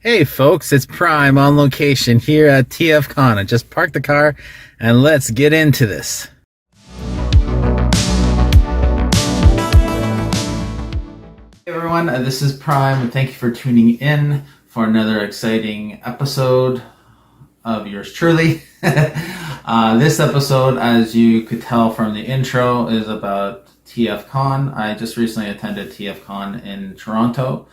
Hey folks, it's Prime on location here at TFCON. I just parked the car and let's get into this. Hey everyone, this is Prime and thank you for tuning in for another exciting episode of yours truly. This episode, as you could tell from the intro, is about TFCON. I just recently attended TFCON in Toronto.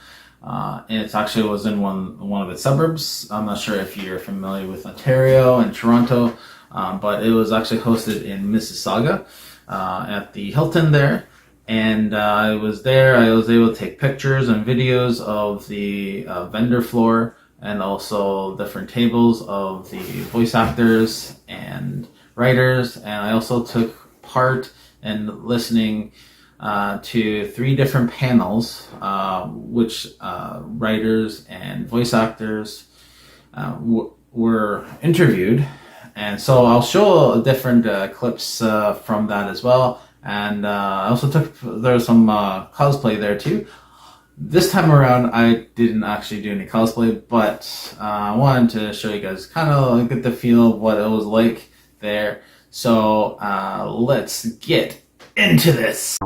It actually was in one of its suburbs. I'm not sure if you're familiar with Ontario and Toronto, but it was actually hosted in Missisauga at the Hilton there. And I was there. I was able to take pictures and videos of the vendor floor and also different tables of the voice actors and writers. And I also took part in listening to 3 different panels, which writers and voice actors were interviewed. And so I'll show different clips from that as well. And I also there was some cosplay there too. This time around, I didn't actually do any cosplay, but I wanted to show you guys, kind of get the feel of what it was like there. So let's get into this.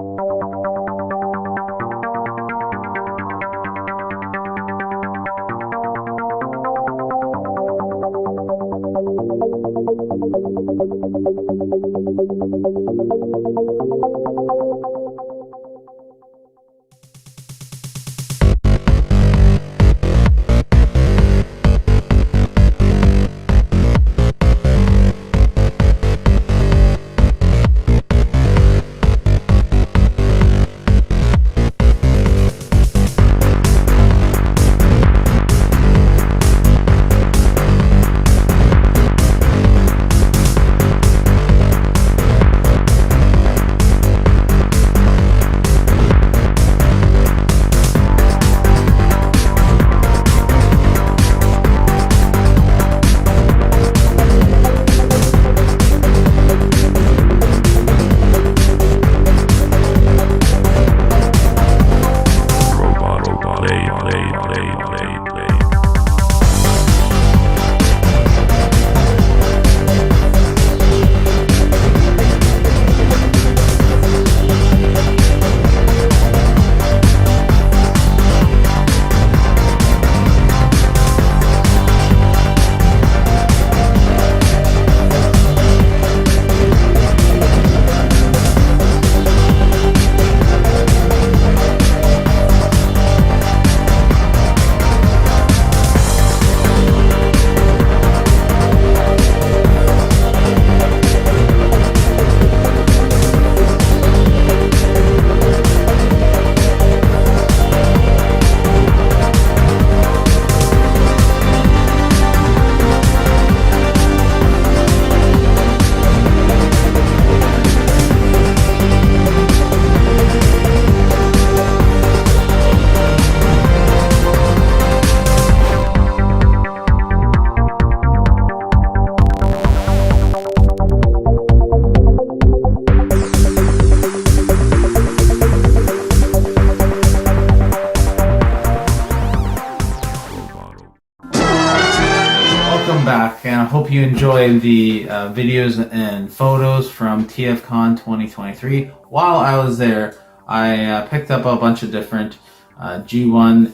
Back, and I hope you enjoyed the videos and photos from TFCON 2023. While I was there, I picked up a bunch of different G1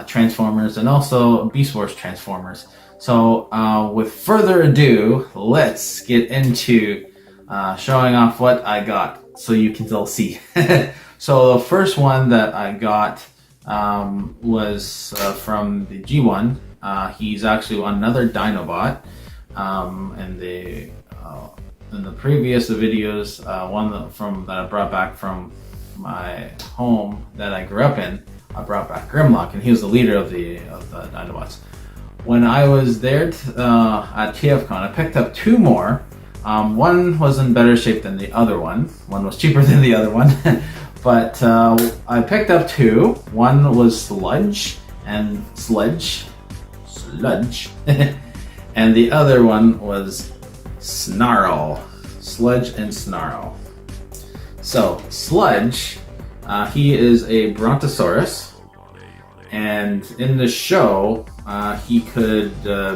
Transformers and also Beast Wars Transformers. So with further ado, let's get into showing off what I got so you can still see. So the first one that I got was from the G1. He's actually another Dinobot. In the previous videos, one that I brought back from my home that I grew up in, I brought back Grimlock, and he was the leader of the Dinobots. When I was there at TFCON, I picked up 2 more. One was in better shape than the other one. One was cheaper than the other one. But I picked up 2. One was Sludge and Sludge. And the other one was Snarl. Sludge and Snarl. So, Sludge, he is a Brontosaurus. And in the show, he could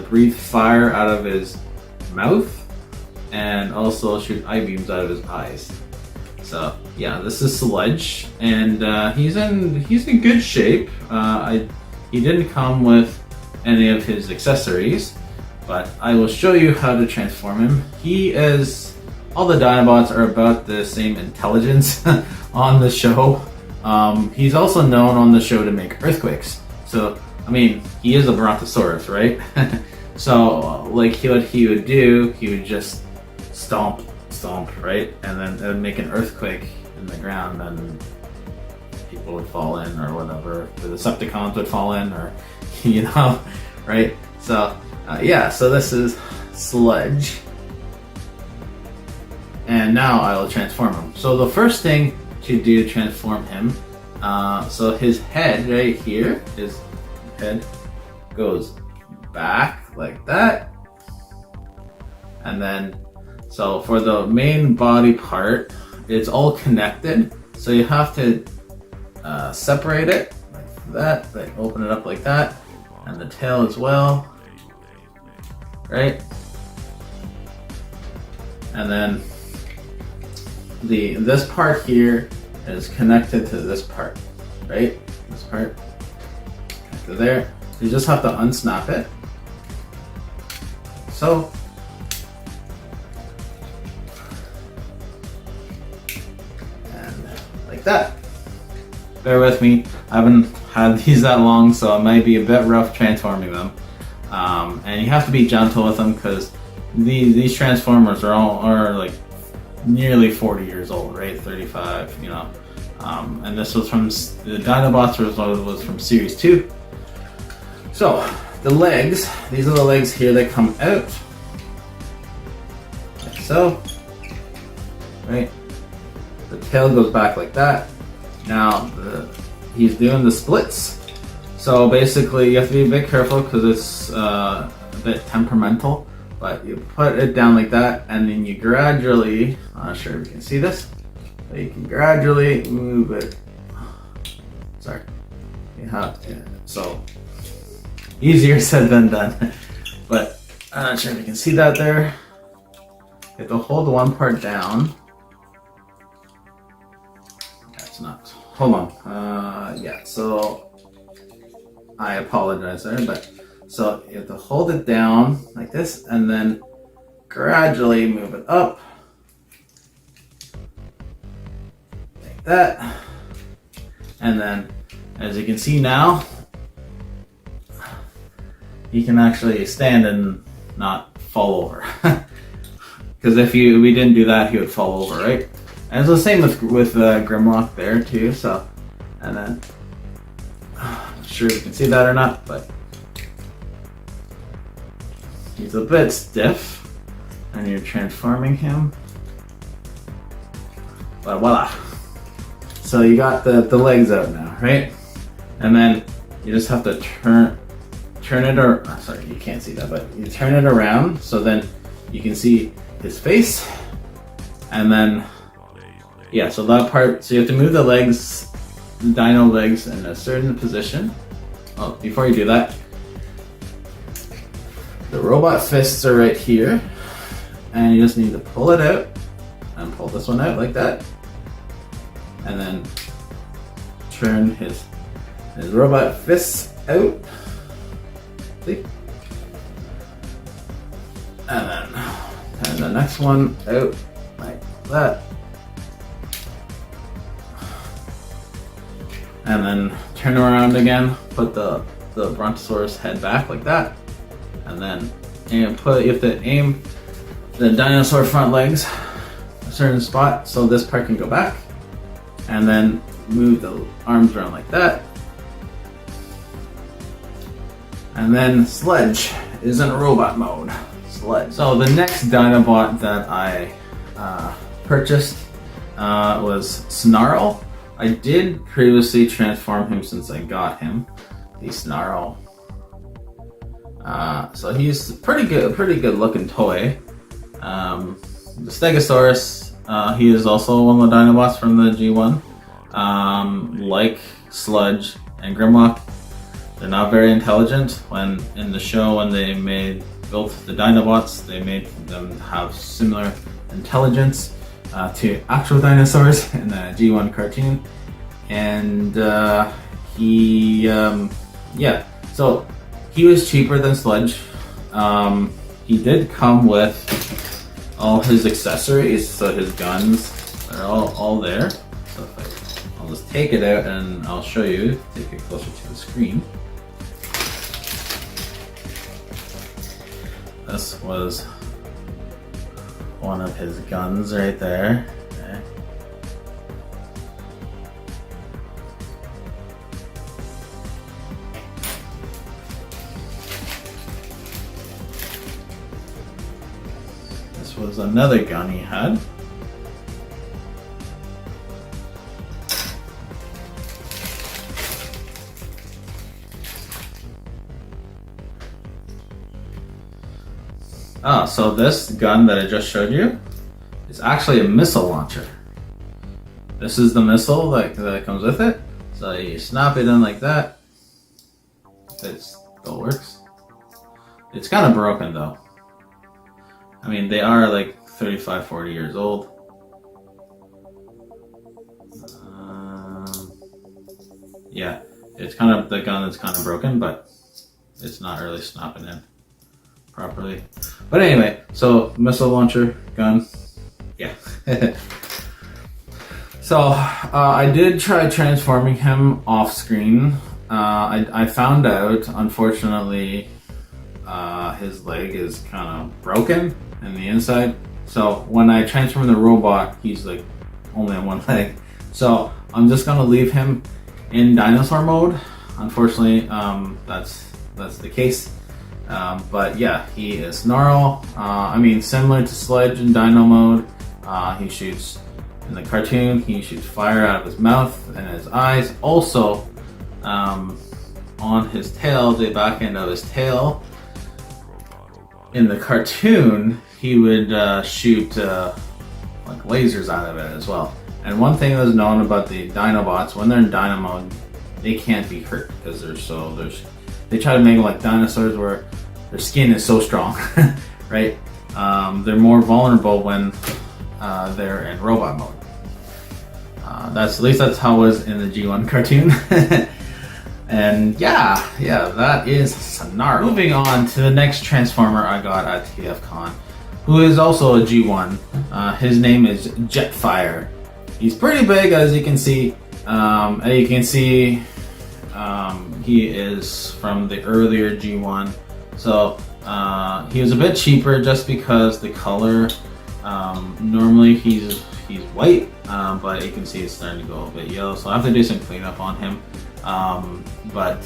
breathe fire out of his mouth and also shoot eye beams out of his eyes. So yeah, this is Sludge, and he's in good shape. He didn't come with any of his accessories, but I will show you how to transform him. All the Dinobots are about the same intelligence on the show. He's also known on the show to make earthquakes. So, I mean, he is a Brontosaurus, right? So, like what he would do, he would just stomp, right? And then it would make an earthquake in the ground, and people would fall in or whatever. The Decepticons would fall in, or, you know, right? So, yeah, so this is Sludge. And now I will transform him. So the first thing to do to transform him, so his head right here, his head goes back like that. And then, so for the main body part, it's all connected. So you have to separate it like that, like open it up like that. And the tail as well, right? And then this part here is connected to this part, right? This part connected there. You just have to unsnap it. So, and like that. Bear with me, I haven't had these that long, so it might be a bit rough transforming them. And you have to be gentle with them because these transformers are like nearly 40 years old, right? 35, you know. And this was from the Dinobots was from Series 2. So the legs, these are the legs here that come out, like so, right? The tail goes back like that. Now he's doing the splits. So basically, you have to be a bit careful because it's a bit temperamental. But you put it down like that, and then you gradually, I'm not sure if you can see this, but you can gradually move it. Sorry. You have to, so easier said than done. But I'm not sure if you can see that there. You have to hold one part down. That's not, hold on. Yeah, so I apologize there, but so you have to hold it down like this and then gradually move it up like that. And then as you can see now, you can actually stand and not fall over. Because if we didn't do that, he would fall over, right? And it's the same with Grimlock there too. So, and then I'm not sure if you can see that or not, but he's a bit stiff, and you're transforming him. But voila! So you got the legs out now, right? And then you just have to turn it, or sorry, you can't see that, but you turn it around so then you can see his face, and then yeah. So that part. So you have to move the legs, the dino legs, in a certain position. Oh, before you do that, the robot fists are right here, and you just need to pull it out and pull this one out like that, and then turn his robot fists out. See? And then turn the next one out like that, and then turn around again. Put the Brontosaurus head back like that. And then you have to aim the dinosaur front legs a certain spot so this part can go back, and then move the arms around like that. And then Sludge is in robot mode. Sludge. So the next Dinobot that I purchased was Snarl. I did previously transform him since I got him, the Snarl. So he's a pretty good looking toy. The Stegosaurus, he is also one of the Dinobots from the G1. Like Sludge and Grimlock, They're not very intelligent. When in the show, when they built the Dinobots, they made them have similar intelligence to actual dinosaurs in the G1 cartoon. And yeah, so he was cheaper than Sludge. He did come with all his accessories, so his guns are all there. So I'll just take it out and I'll show you, take it closer to the screen. This was one of his guns right there. Okay. This was another gun he had. So this gun that I just showed you is actually a missile launcher. This is the missile that comes with it. So you snap it in like that. It still works. It's kind of broken though. I mean, they are like 35, 40 years old. Yeah, it's kind of, the gun is kind of broken, but it's not really snapping in properly. But anyway, so missile launcher gun, yeah. So I did try transforming him off screen. I found out, unfortunately, his leg is kind of broken in the inside. So when I transform the robot, he's like only on one leg. So I'm just gonna leave him in dinosaur mode. Unfortunately, that's the case. But yeah, he is Snarl. I mean, similar to Sludge in Dino mode. He shoots, in the cartoon, he shoots fire out of his mouth and his eyes. Also, on his tail, the back end of his tail, in the cartoon, he would shoot like lasers out of it as well. And one thing that's known about the Dinobots, when they're in Dino mode, they can't be hurt because they try to make it like dinosaurs where their skin is so strong, right? They're more vulnerable when they're in robot mode. At least that's how it was in the G1 cartoon. And yeah, that is Snarl. Moving on to the next Transformer I got at TFCON, who is also a G1. His name is Jetfire. He's pretty big, as you can see. He is from the earlier G1. So he was a bit cheaper just because the color, normally he's white, but you can see it's starting to go a bit yellow. So I have to do some cleanup on him. But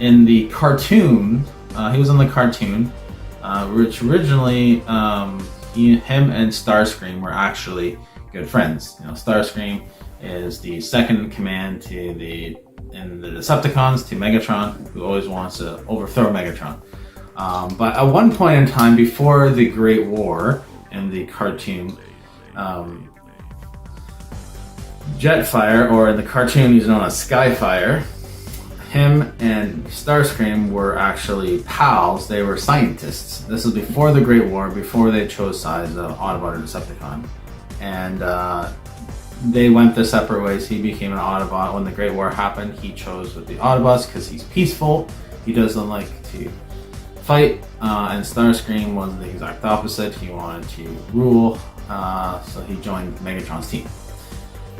in the cartoon, he was in the cartoon, which originally him and Starscream were actually good friends. You know, Starscream is the second in command in the Decepticons to Megatron, who always wants to overthrow Megatron. But at one point in time, before the Great War in the cartoon, Jetfire, or in the cartoon he's known as Skyfire, him and Starscream were actually pals. They were scientists. This was before the Great War, before they chose sides of Autobot or Decepticon. And they went their separate ways. He became an Autobot. When the Great War happened, he chose with the Autobots because he's peaceful. He doesn't like to fight. And Starscream was the exact opposite. He wanted to rule, so he joined Megatron's team.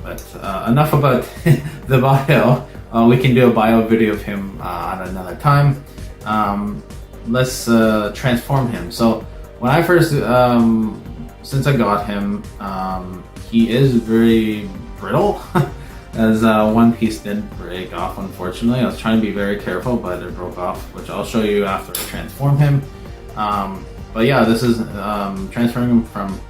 But enough about the bio. We can do a bio video of him at another time. Let's transform him. So when I first, since I got him, he is very brittle, as one piece did break off, unfortunately. I was trying to be very careful, but it broke off, which I'll show you after I transform him. But yeah, this is transferring him from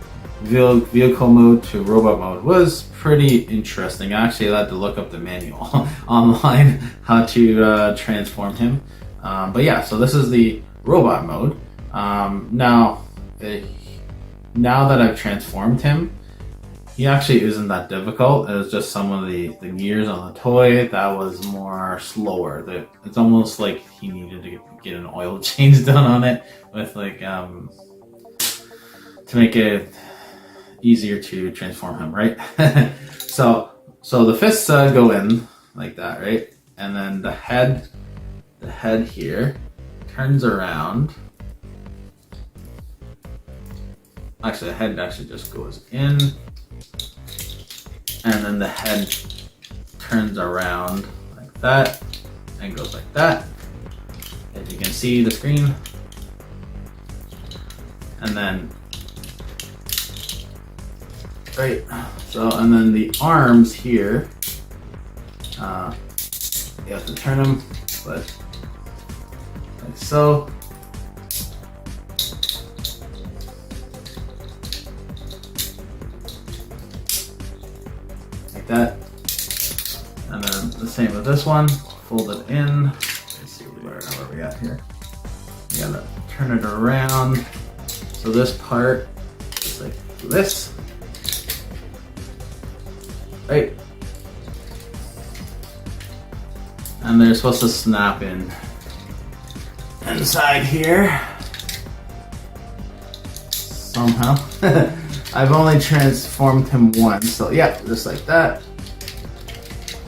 vehicle mode to robot mode was pretty interesting. I actually had to look up the manual online how to transform him. But yeah, so this is the robot mode. Now that I've transformed him, he actually isn't that difficult. It was just some of the gears on the toy that was more slower. It's almost like he needed to get an oil change done on it with like to make it easier to transform him, right? so the fists go in like that, right? And then the head here turns around. Actually, the head actually just goes in, and then the head turns around like that and goes like that. As you can see the screen, and then right. So and then the arms here, you have to turn them, but like so. That, and then the same with this one, fold it in. Let's see where we got here. You gotta turn it around. So this part is like this, right? And they're supposed to snap in inside here somehow. I've only transformed him once, so yeah, just like that.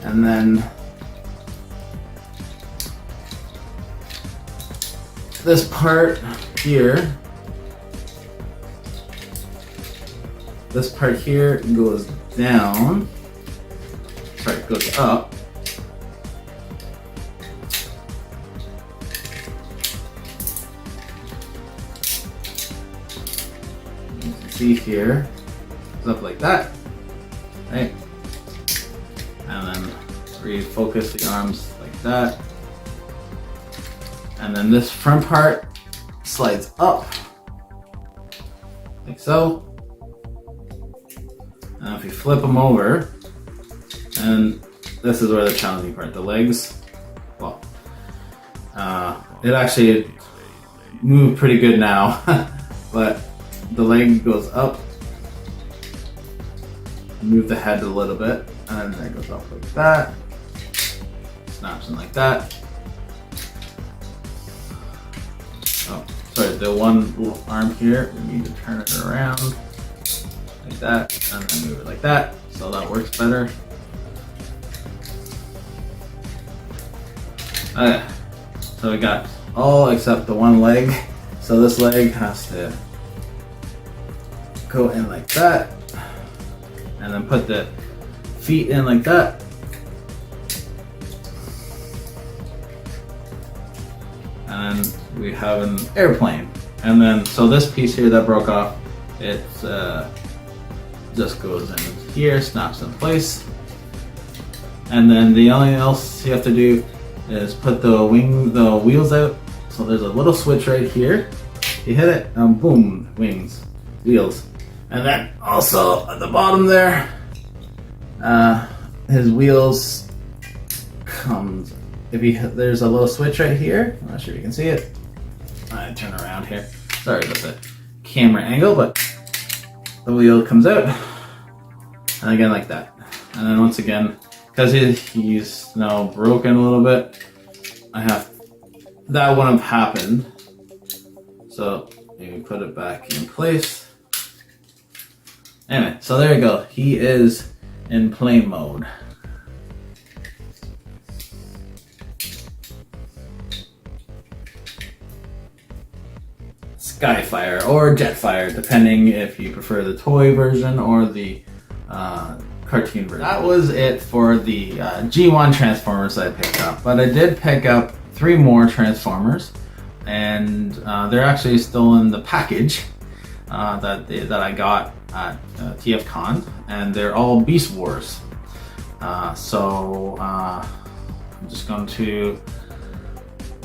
And then this part here, goes down, sorry, goes up. See here, it's up like that, right? And then refocus the arms like that. And then this front part slides up, like so. And if you flip them over, and this is where the challenging part, the legs, well, it actually moved pretty good now, but the leg goes up, move the head a little bit, and then it goes up like that, snaps in like that. Oh, sorry, the one little arm here, we need to turn it around like that, and then move it like that, so that works better. Okay, so we got all except the one leg, so this leg has to go in like that, and then put the feet in like that, and we have an airplane. And then so this piece here that broke off, it just goes in here, snaps in place, and then the only else you have to do is put the wheels out. So there's a little switch right here, you hit it and boom, wheels. And then also at the bottom there, his wheels comes. There's a little switch right here. I'm not sure if you can see it. I turn around here. Sorry about the camera angle, but the wheel comes out, and again like that. And then once again, because he's now broken a little bit, that wouldn't have happened. So you put it back in place. Anyway, so there you go. He is in plane mode. Skyfire or Jetfire, depending if you prefer the toy version or the cartoon version. That was it for the G1 Transformers that I picked up, but I did pick up 3 more Transformers, and they're actually still in the package that I got at TFCON, and they're all Beast Wars. So I'm just going to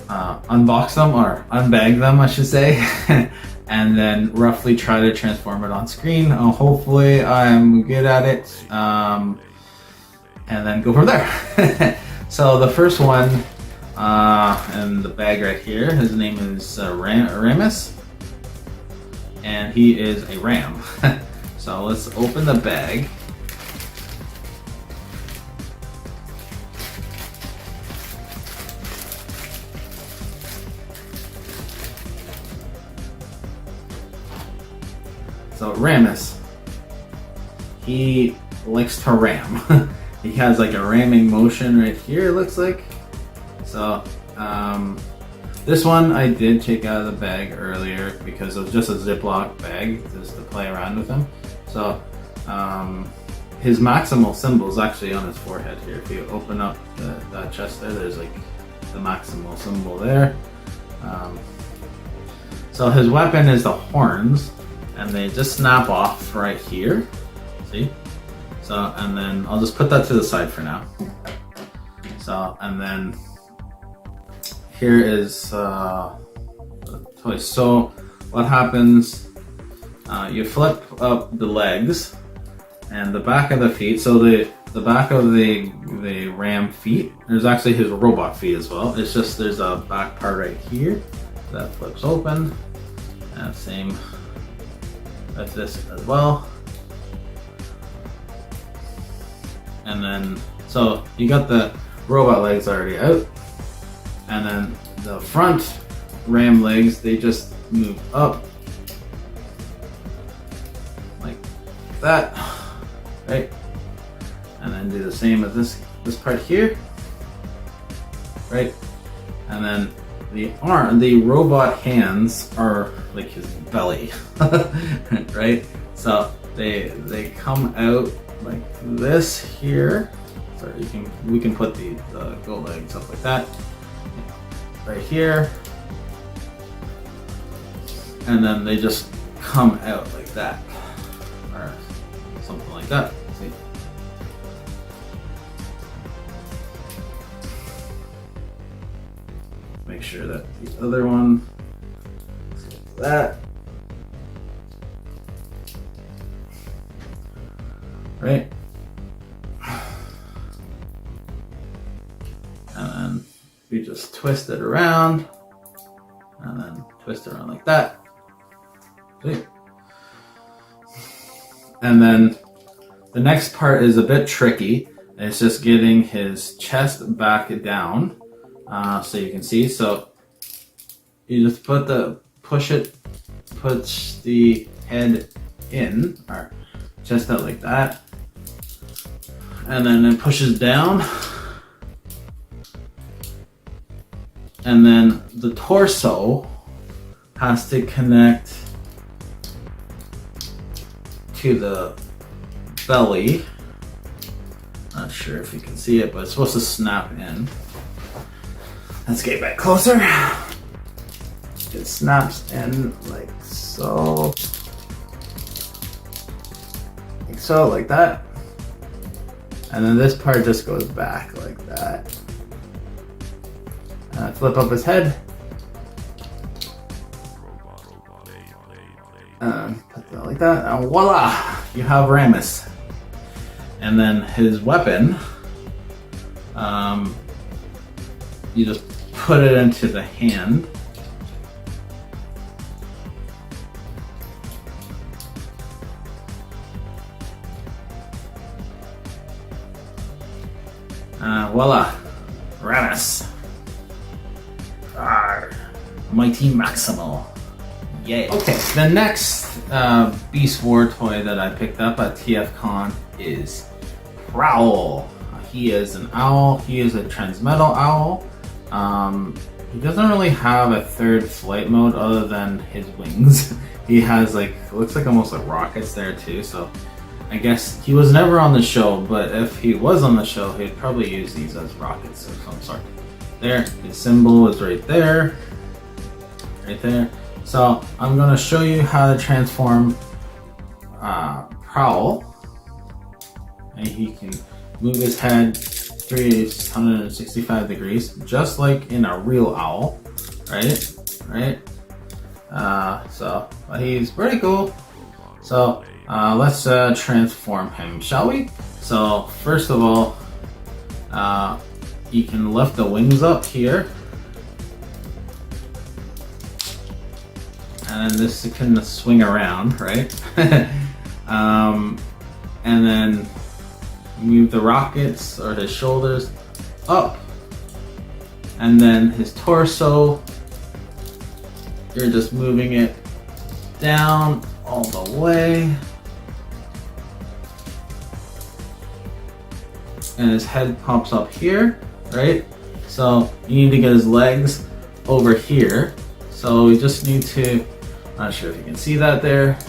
unbox them, or unbag them I should say, and then roughly try to transform it on screen. Hopefully I'm good at it, and then go from there. So the first one in the bag right here, his name is Ramulus, and he is a ram. So let's open the bag. So Ramulus, he likes to ram. He has like a ramming motion right here, it looks like. So this one I did take out of the bag earlier because it was just a Ziploc bag just to play around with him. So his maximal symbol is actually on his forehead here. If you open up that chest there's like the maximal symbol there. So his weapon is the horns, and they just snap off right here. See? So, and then I'll just put that to the side for now. So, and then here is the toy. So what happens, you flip up the legs and the back of the feet. So the back of the ram feet, there's actually his robot feet as well. It's just there's a back part right here that flips open, and same with this as well. And then, so you got the robot legs already out, and then the front ram legs, they just move up like that, right? And then do the same with this part here, right? And then the robot hands are like his belly, right? So they come out like this here. So we can put the go legs up like that, right here, and then they just come out like that, or something like that. See? Make sure that the other one is like that. Right? And then we just twist it around, and then twist it around like that. See? And then the next part is a bit tricky. It's just getting his chest back down, so you can see. So you just push the head in, or chest out like that, and then it pushes down, and then the torso has to connect to the belly. Not sure if you can see it, but it's supposed to snap in. Let's get back closer. It snaps in like so. Like so, like that. And then this part just goes back like that. Flip up his head. Put that like that, and voila! You have Ramulus. And then his weapon, you just put it into the hand. Voila, Ramulus. Mighty Maximal. Yay. Okay, the next Beast War toy that I picked up at TFCON is Prowl. He is an owl. He is a transmetal owl. He doesn't really have a third flight mode other than his wings. He has like, looks like almost like rockets there too, so I guess he was never on the show, but if he was on the show, he'd probably use these as rockets of some sort. There, his symbol is right there. Right there. So I'm going to show you how to transform Prowl. And he can move his head 365 degrees, just like in a real owl, right? So he's pretty cool. So let's transform him, shall we? So first of all, you can lift the wings up here, and then this can swing around, right? And then move the rockets or his shoulders up, and then his torso, you're just moving it down all the way, and his head pops up here, right? So you need to get his legs over here. So we just need to, I'm not sure if you can see that there,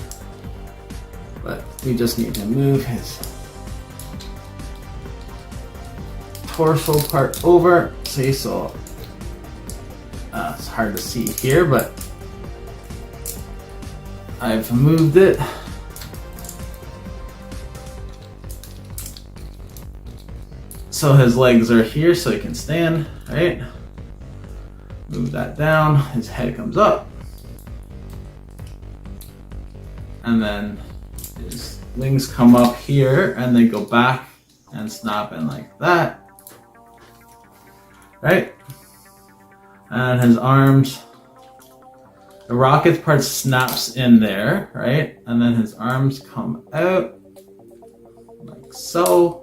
but we just need to move his torso part over. See, so it's hard to see here, but I've moved it. So his legs are here so he can stand, right? Move that down, his head comes up. And then his wings come up here and they go back and snap in like that. Right? And his arms, the rocket part snaps in there, right? And then his arms come out like so.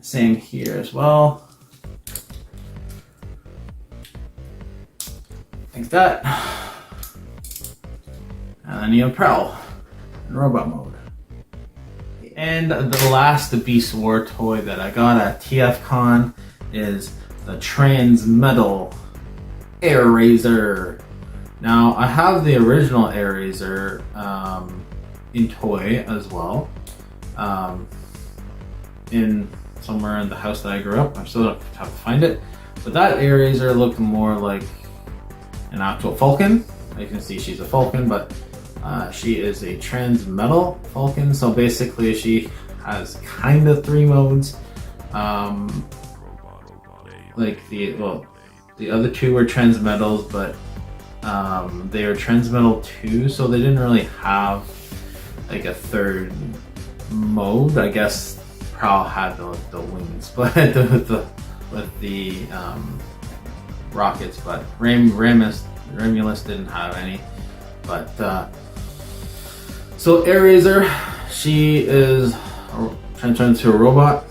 Same here as well. Like that. And then you have Prowl in robot mode. And the last Beast War toy that I got at TFCON is the Transmetal Airazor. Now I have the original Airazor in toy as well, in somewhere in the house that I grew up. I still don't have to find it, but that Airazor looked more like an actual falcon. You can see she's a falcon, but she is a Transmetal falcon. So basically she has kind of 3 modes. Like the other 2 were Transmetals, but they were Transmetal 2, so they didn't really have like a 3rd mode. I guess Prowl had the wings, but with the rockets, but Ramulus didn't have any. But so Airazor, she is transformed into a robot,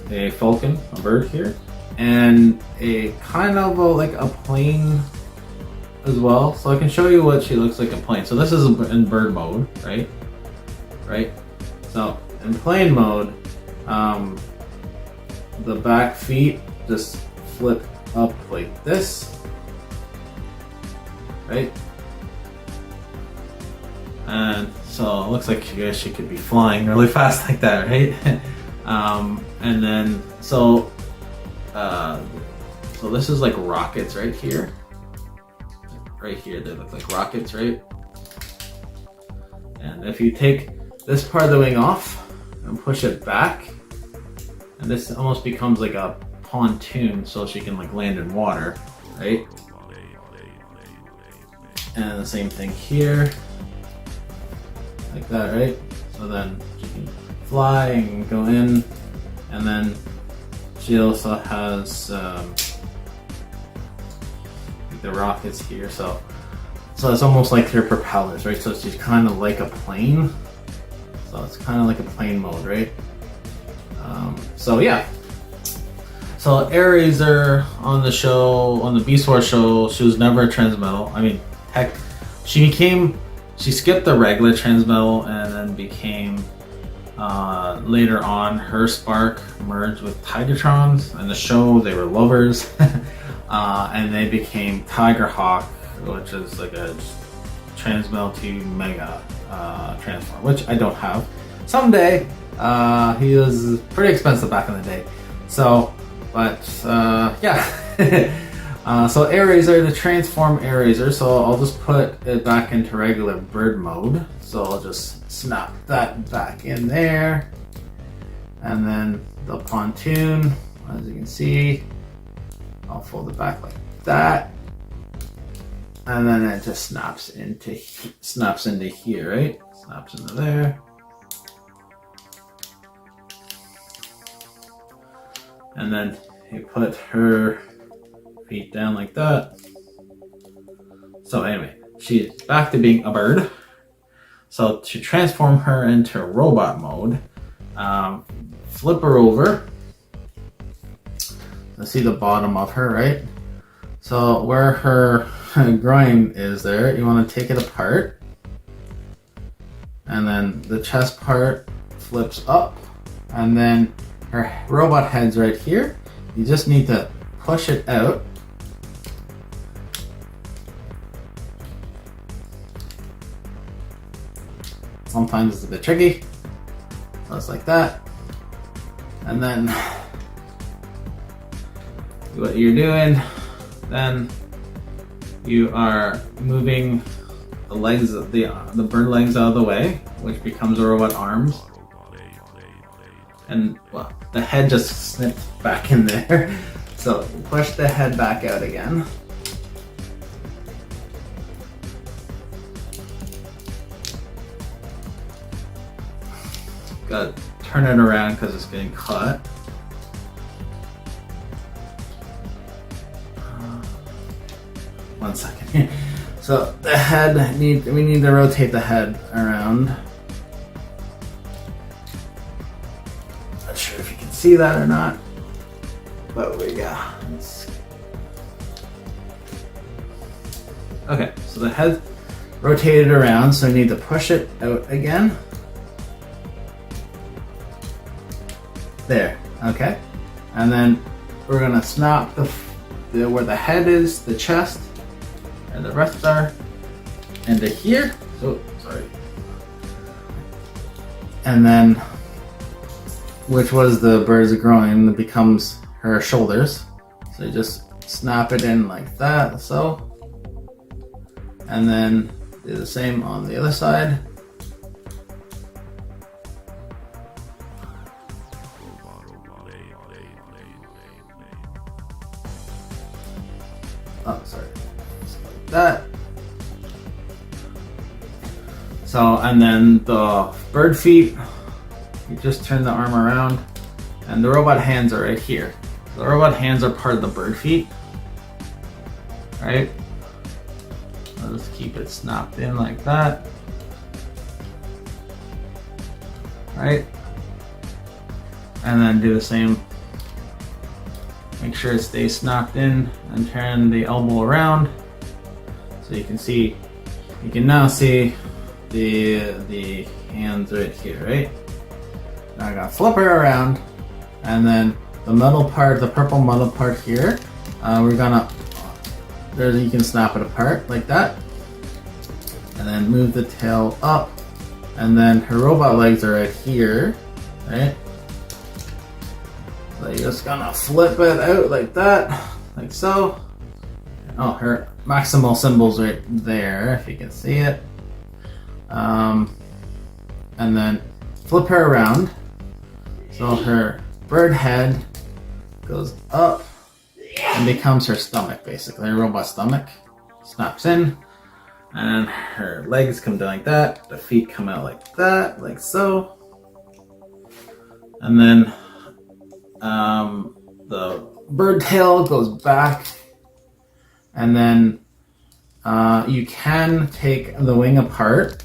a falcon, a bird here, and a kind of like a plane as well. So I can show you what she looks like in plane. So this is in bird mode, right? Right. So in plane mode, the back feet just flip up like this, right? And so it looks like she could be flying really fast like that, right? And then so this is like rockets right here. Right here, they look like rockets, right? And if you take this part of the wing off and push it back, and this almost becomes like a pontoon, so she can like land in water, right? And the same thing here, like that, right? So then she can fly and go in, and then she also has the rockets here, so it's almost like her propellers, right? So she's kind of like a plane. So it's kind of like a plane mode, right? So yeah. So Airazor on the show, on the Beast Wars show, she was never a Transmetal. I mean, heck, she skipped the regular Transmetal and then became, later on, her spark merged with Tigatrons. In the show, they were lovers. And they became Tigerhawk, which is like a Transmetal to Mega transform, which I don't have. Someday, he was pretty expensive back in the day. So, but yeah. So Airazor, the transform Airazor. So I'll just put it back into regular bird mode. So I'll just snap that back in there, and then the pontoon, as you can see, I'll fold it back like that, and then it just snaps into here, right? Snaps into there, and then you put her feet down like that. So anyway, she's back to being a bird. So to transform her into robot mode, flip her over. Let's see the bottom of her, right? So where her groin is there, you want to take it apart. And then the chest part flips up. And then her robot head's right here. You just need to push it out. Sometimes it's a bit tricky. So it's like that. And then what you're doing, then you are moving the legs, the bird legs out of the way, which becomes a robot arms. And well, the head just snipped back in there. So push the head back out again. Gotta turn it around because it's getting caught. One second here. So the head, we need to rotate the head around. Not sure if you can see that or not, but we go. Okay, so the head rotated around, so we need to push it out again. There, okay. And then we're gonna snap where the head is, the chest, and the rest are into here. So sorry. And then, which was the bird's groin, becomes her shoulders. So you just snap it in like that, so. And then do the same on the other side. Oh, sorry. Just like that. So, and then the bird feet, you just turn the arm around, and the robot hands are right here. The robot hands are part of the bird feet, right? I'll just keep it snapped in like that, right? And then do the same. Make sure it stays snapped in and turn the elbow around so you can see, you can now see the hands right here, right? Now I gotta flip her around, and then the metal part, the purple metal part here, we're gonna, there you can snap it apart like that, and then move the tail up, and then her robot legs are right here, right? So you're just gonna flip it out like that, like so. Oh, her maximal symbol's right there, if you can see it. And then flip her around. So her bird head goes up and becomes her stomach, basically, her robot stomach. Snaps in, and her legs come down like that, the feet come out like that, like so. And then the bird tail goes back, and then you can take the wing apart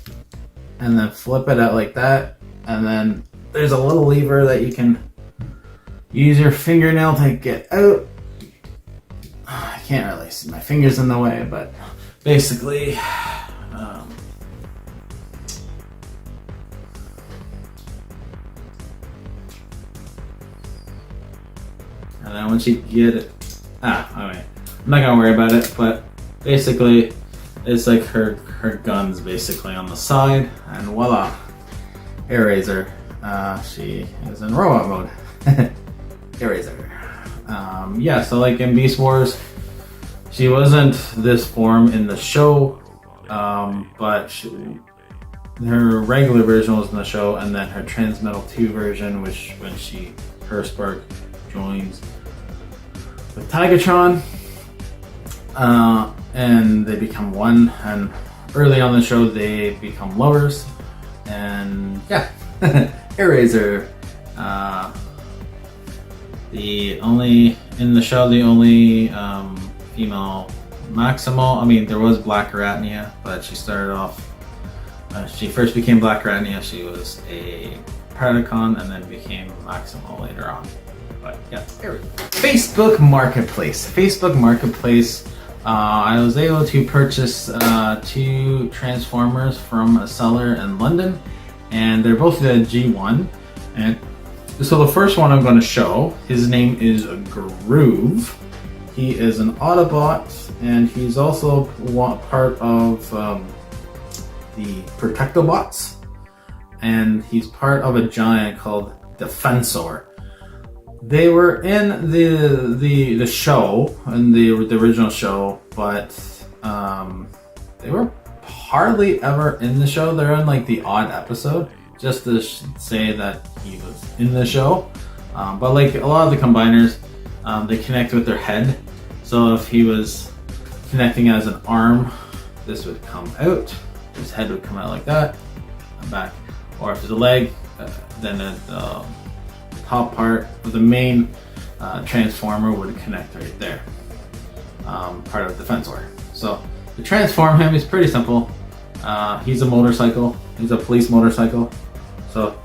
and then flip it out like that, and then there's a little lever that you can use your fingernail to get out. I can't really see, my finger's in the way, but basically and then once you get it, alright, I'm not gonna worry about it, but basically it's like her guns basically on the side, and voila, Airazor. She is in robot mode. Airazor. Yeah, so like in Beast Wars, she wasn't this form in the show, but her regular version was in the show, and then her Transmetal 2 version, which when her Spark joins with Tigatron, and they become one, and early on the show they become lovers, and yeah. Airazor, in the show the only female maximal. I mean, there was Black Arachnia, but she started off She first became Black Rania. She was a Predacon and then became Maximo later on. But yeah, there we go. Facebook Marketplace. Facebook Marketplace. I was able to purchase 2 Transformers from a seller in London, and they're both the G1. And so the first one I'm going to show, his name is Groove. He is an Autobot, and he's also part of the Protectobots, and he's part of a giant called Defensor. They were in the show, in the original show, but they were hardly ever in the show. They're in like the odd episode, just to say that he was in the show. But like a lot of the combiners, they connect with their head. So if he was connecting as an arm, this would come out. His head would come out like that, and back. Or if it's a leg, then the top part of the main transformer would connect right there, part of the Defensor. So to transform him is pretty simple. He's a motorcycle. He's a police motorcycle. So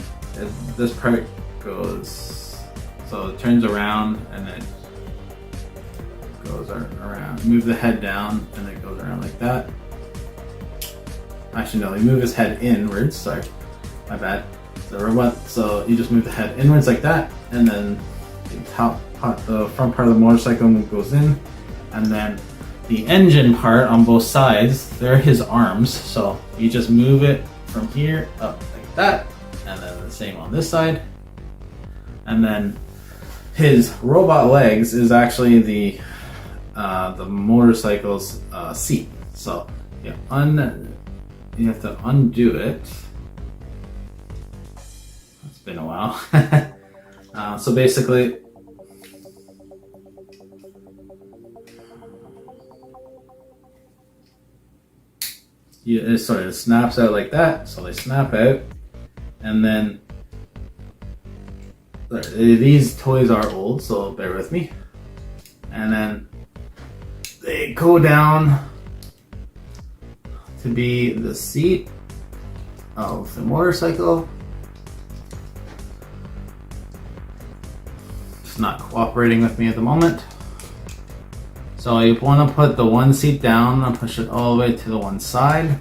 this part goes, so it turns around and it goes around. Move the head down and it goes around like that. Actually no, you move his head inwards. Sorry, my bad. So you just move the head inwards like that, and then the front part of the motorcycle goes in, and then the engine part on both sides, they're his arms. So you just move it from here up like that, and then the same on this side. And then his robot legs is actually the motorcycle's seat. So you have to undo it. It's been a while. So basically, it snaps out like that. So they snap out, and then these toys are old, so bear with me. And then they go down to be the seat of the motorcycle. It's not cooperating with me at the moment. So you want to put the one seat down and push it all the way to the one side,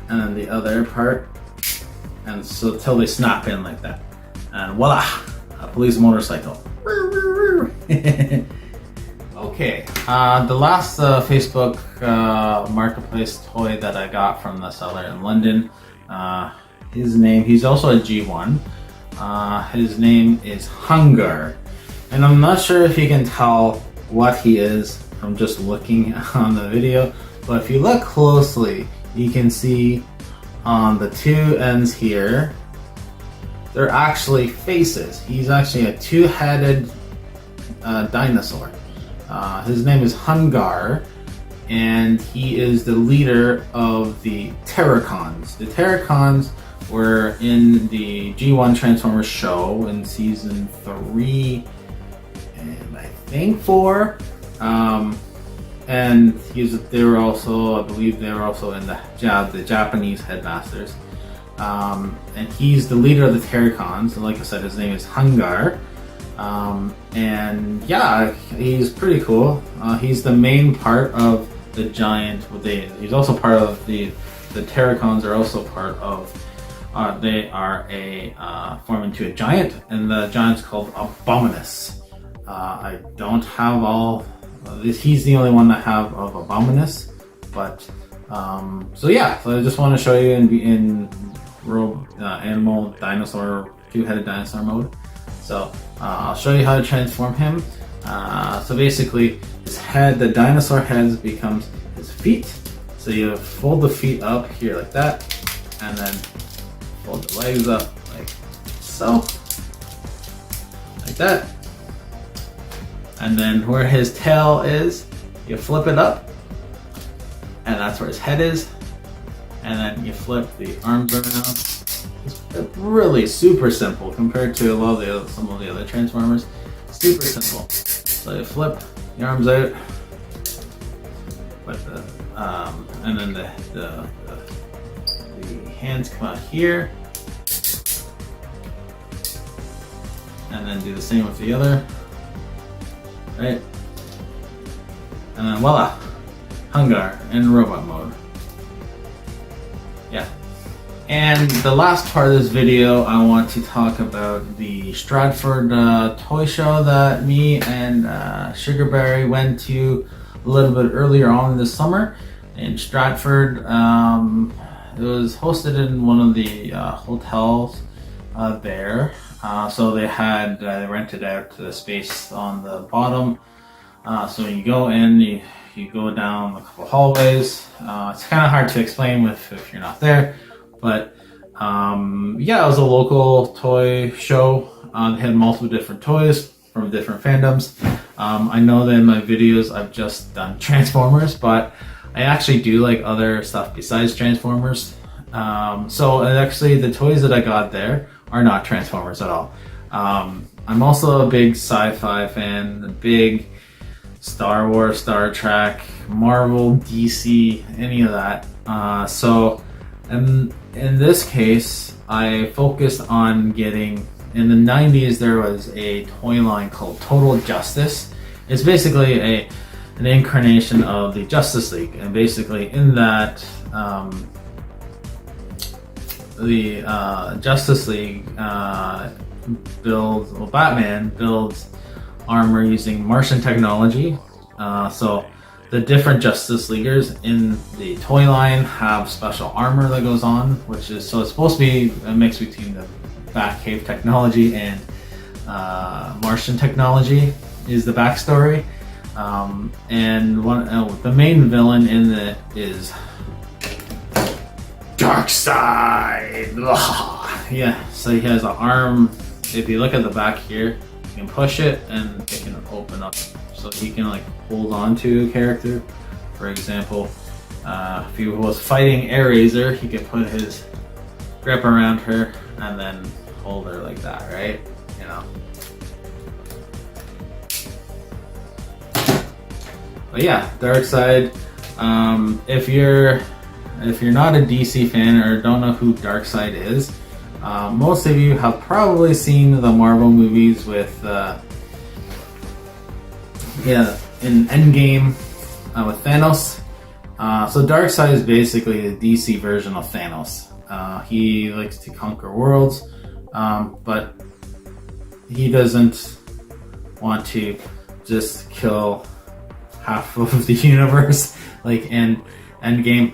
and then the other part, and so till they snap in like that, and voila, a police motorcycle. Okay, the last Facebook Marketplace toy that I got from the seller in London, he's also a G1. His name is Hun-Garr, and I'm not sure if you can tell what he is from just looking on the video, but if you look closely, you can see on the 2 ends here, they're actually faces. He's actually a 2-headed dinosaur. His name is Hun-Garr, and he is the leader of the TFCONs. The TFCONs were in the G1 Transformers show in season 3 and I think 4. And they were also, I believe they were also in the Japanese headmasters. And he's the leader of the TFCONs, and like I said, his name is Hun-Garr. And yeah, he's pretty cool. He's the main part of the giant. He's also part of the TFCONs are also part of. They are form into a giant, and the giant's called Abominus. I don't have all. He's the only one I have of Abominus, but so yeah. So I just want to show you in animal dinosaur 2-headed dinosaur mode. So I'll show you how to transform him. So basically, his head, the dinosaur head, becomes his feet. So you fold the feet up here like that, and then fold the legs up like so, like that. And then where his tail is, you flip it up, and that's where his head is. And then you flip the arms around. It's really super simple compared to some of the other Transformers. Super simple. So you flip the arms out, but and then the the hands come out here. And then do the same with the other. Right? And then voila! Hun-Garr in robot mode. Yeah. And the last part of this video, I want to talk about the Stratford Toy Show that me and Sugarberry went to a little bit earlier on this summer in Stratford. It was hosted in one of the hotels there. So they had rented out the space on the bottom. So when you go in, you go down a couple hallways. It's kind of hard to explain if you're not there, but yeah, it was a local toy show. They had multiple different toys from different fandoms. I know that in my videos I've just done Transformers, but I actually do like other stuff besides Transformers. So actually the toys that I got there are not Transformers at all. I'm also a big sci-fi fan, a big Star Wars, Star Trek, Marvel, DC, any of that. So in this case, I focused on getting, in the 90s there was a toy line called Total Justice. It's basically an incarnation of the Justice League, and basically in that the Justice League Batman builds armor using Martian technology. So the different Justice Leaguers in the toy line have special armor that goes on, which is, so it's supposed to be a mix between the Batcave technology and Martian technology is the backstory. And the main villain in it is Darkseid. Yeah, so he has an arm. If you look at the back here, you can push it and it can open up, so he can like hold on to a character. For example, if he was fighting Airazor, he could put his grip around her and then hold her like that, right? You know. But yeah, Darkseid. If you're not a DC fan or don't know who Darkseid is, most of you have probably seen the Marvel movies with, in Endgame with Thanos. So Darkseid is basically the DC version of Thanos. He likes to conquer worlds, but he doesn't want to just kill half of the universe like in Endgame.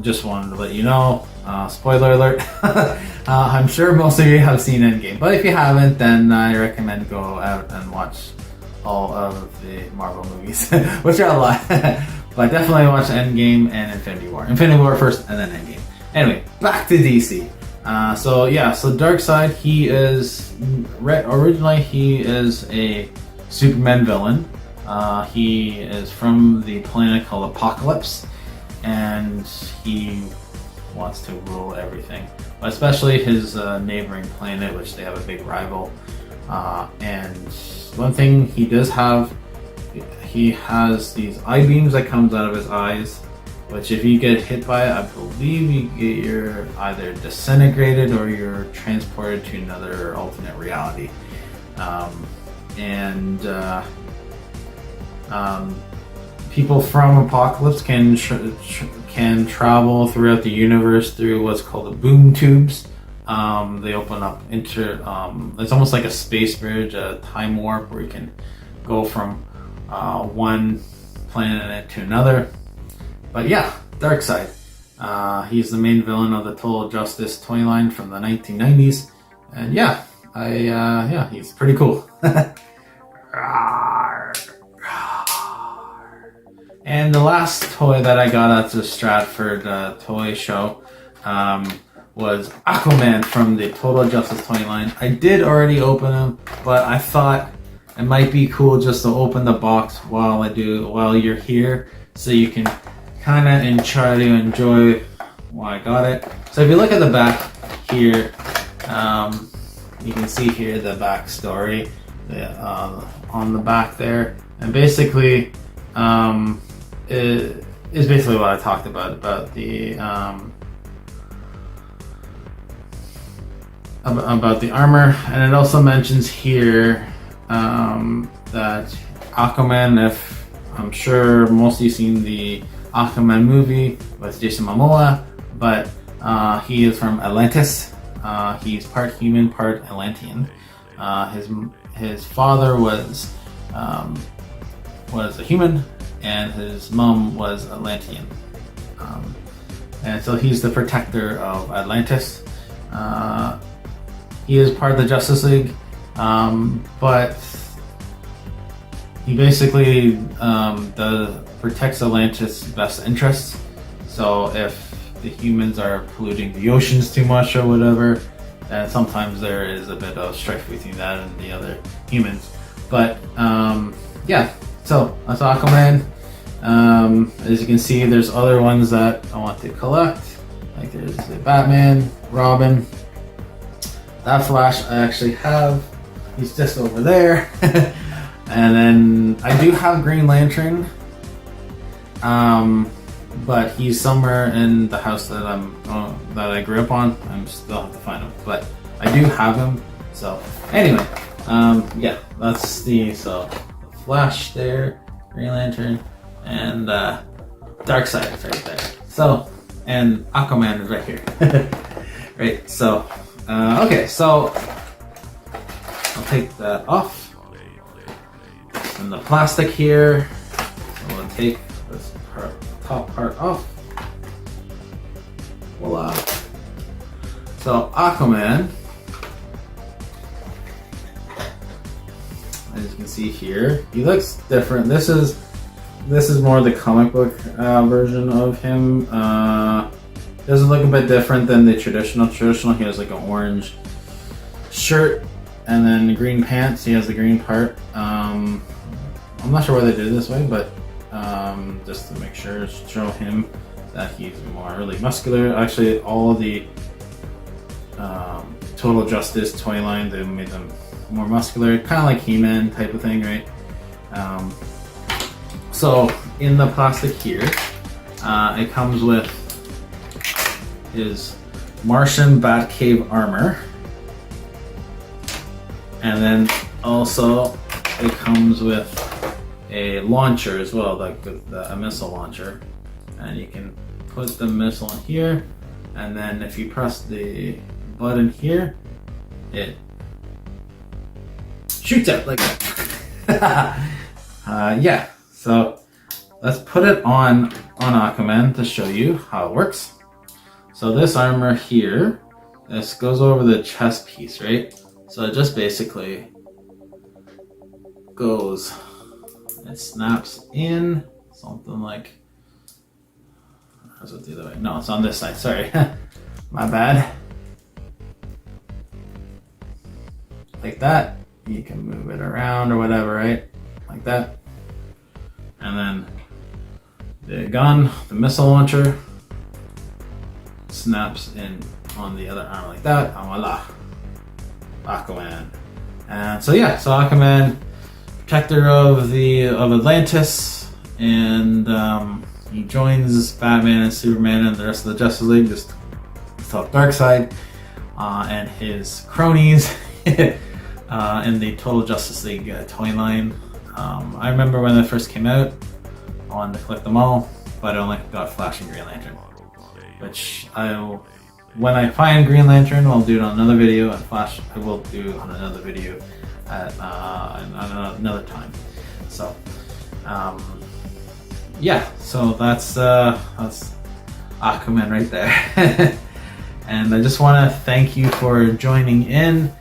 Just wanted to let you know, spoiler alert. I'm sure most of you have seen Endgame, but if you haven't, then I recommend go out and watch all of the Marvel movies, which are a lot. But definitely watch Endgame and Infinity War. Infinity War first and then Endgame. Anyway, back to DC. So Darkseid, he is, originally he is a Superman villain. He is from the planet called Apocalypse, and he wants to rule everything, but especially his neighboring planet, which they have a big rival. And one thing he does have, he has these eye beams that comes out of his eyes, which if you get hit by it, I believe you're either disintegrated or you're transported to another alternate reality. People from Apocalypse can travel throughout the universe through what's called the boom tubes. They open up it's almost like a space bridge, a time warp, where you can go from one planet to another. But yeah, Darkseid. He's the main villain of the Total Justice toy line from the 1990s, and yeah, he's pretty cool. And the last toy that I got at the Stratford Toy Show was Aquaman from the Total Justice toy line. I did already open him, but I thought it might be cool just to open the box while you're here, so you can kind of try to enjoy why I got it. So if you look at the back here, you can see here the back story on the back there, and basically it is basically what I talked about the about the armor, and it also mentions here that Aquaman, if I'm sure most of you seen the Aquaman movie with Jason Momoa, but he is from Atlantis. He's part human, part Atlantean. His father was a human, and his mom was Atlantean. And so he's the protector of Atlantis. He is part of the Justice League, but he basically protects Atlantis' best interests. So if the humans are polluting the oceans too much or whatever, then sometimes there is a bit of strife between that and the other humans. But yeah, so that's Aquaman. As you can see, there's other ones that I want to collect. Like there's the Batman, Robin. That Flash I actually have. He's just over there. And then I do have Green Lantern. But he's somewhere in the house that that I grew up on. I'm still have to find him, but I do have him. So anyway, yeah, that's the Flash there, Green Lantern, and Darkseid is right there. So, and Aquaman is right here. Right. So, okay. So I'll take that off. And the plastic here. So we'll take this top part off. Voila. So Aquaman, as you can see here, he looks different. This is more the comic book version of him. Doesn't look a bit different than the traditional. He has like an orange shirt and then green pants. He has the green part. I'm not sure why they did it this way, but just to make sure, show him that he's more really muscular. Actually, all of the Total Justice toy line, they made them more muscular, kind of like He-Man type of thing, right? So in the plastic here, it comes with his Martian Batcave armor, and then also it comes with a launcher as well, like a missile launcher, and you can put the missile in here, and then if you press the button here, it shoots out like that. Yeah, so let's put it on Aquaman to show you how it works. So this armor here, this goes over the chest piece, right? So it just basically goes, it snaps in something like, or is it the other way? No, it's on this side, sorry. My bad. Like that. You can move it around or whatever, right? Like that. And then the gun, the missile launcher, snaps in on the other arm like that, and voila, Aquaman. And so yeah, so Aquaman, protector of Atlantis, and he joins Batman and Superman and the rest of the Justice League, just stop Darkseid and his cronies in the Total Justice League toy line. I remember when it first came out, I wanted to collect them all, but I only got Flash and Green Lantern. Which when I find Green Lantern, I'll do it on another video, and Flash I will do on another video at another time. So yeah, so that's Aquaman right there. And I just want to thank you for joining in.